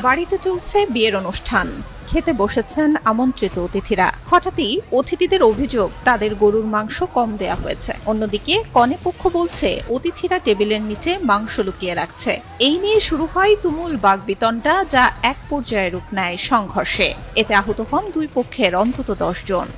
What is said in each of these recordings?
বাড়িতে চলছে বিয়ের অনুষ্ঠান, খেতে বসেছেন আমন্ত্রিত অতিথিরা। হঠাৎই অতিথিদের অভিযোগ তাদের গরুর মাংস কম দেয়া হয়েছে। অন্যদিকে কনেপক্ষ বলছে অতিথিরা টেবিলের নিচে মাংস লুকিয়ে রাখছে। এই নিয়ে শুরু হয় তুমুল বাকবিতণ্ডা, যা এক পর্যায়ে রূপ নেয় সংঘর্ষে। এতে আহত হন দুই পক্ষের অন্তত 10 জন।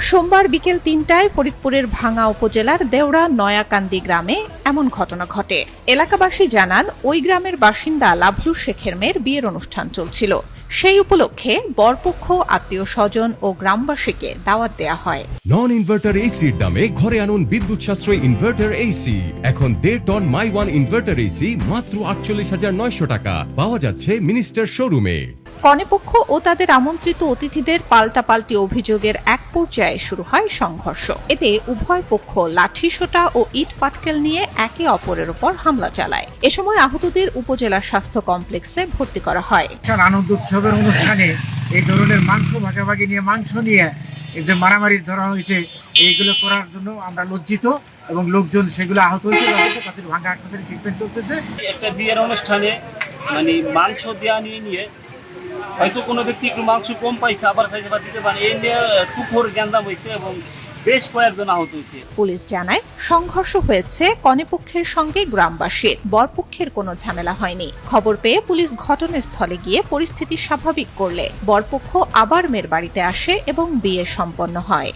সোমবার বিকেল ৩টায় ফরিদপুরের ভাঙ্গা উপজেলার দেওড়া নয়াকান্দি গ্রামে এমন ঘটনা ঘটে। এলাকাবাসী জানান, ওই গ্রামের বাসিন্দা লাভলু শেখের মেয়ের বিয়ের অনুষ্ঠান চলছিল। সেই উপলক্ষে বরপক্ষ, আত্মীয় স্বজন ও গ্রামবাসীকে দাওয়াত দেয়া হয়। নন ইনভার্টার এসির দামে ঘরে আনুন বিদ্যুৎ সাশ্রয়ী ইনভার্টার এসি। এখন 1.5 টন মাই ওয়ান ইনভার্টার এসি মাত্র 48,900 টাকা পাওয়া যাচ্ছে মিনিস্টার শোরুমে। কনেপক্ষ ও তাদের আমন্ত্রিত অতিথিদের পাল্টাপাল্টি অভিযোগের এক পর্যায়ে শুরু হয় সংঘর্ষ। এতে উভয় পক্ষ লাঠিসোঁটা ও ইট পাটকেল নিয়ে একে অপরের উপর হামলা চালায়। এ সময় আহতদের উপজেলা স্বাস্থ্য কমপ্লেক্সে ভর্তি করা হয়। আনন্দ উৎসবের অনুষ্ঠানে এই ধরনের মাংস ভাগাভাগি নিয়ে, মাংস নিয়ে এই যে মারামারি ধরা হয়েছে, এইগুলো করার জন্য আমরা লজ্জিত এবং লোকজন সেগুলো আহত হয়েছে, তাদের ভাঙ্গা হাসপাতালে ট্রিটমেন্ট চলতেছে। একটা বিয়ের অনুষ্ঠানে মানে মাংস দেওয়া নিয়ে হয়তো কোনো ব্যক্তি একটু মাংস কম পাইছে, আবার খাইতে বা দিতে পারে, এই নিয়ে তুখোর গ্যান্দাম হয়েছে এবং বেশ কয়েকজন আহত হয়েছে। পুলিশ জানায়, সংঘর্ষ হয়েছে কনেপক্ষের সঙ্গে গ্রামবাসীর। বরপক্ষের কোনো ঝামেলা হয়নি। খবর পেয়ে পুলিশ ঘটনাস্থলে গিয়ে পরিস্থিতি স্বাভাবিক করলে বরপক্ষ আবার মেয়ের বাড়িতে আসে এবং বিয়ে সম্পন্ন হয়।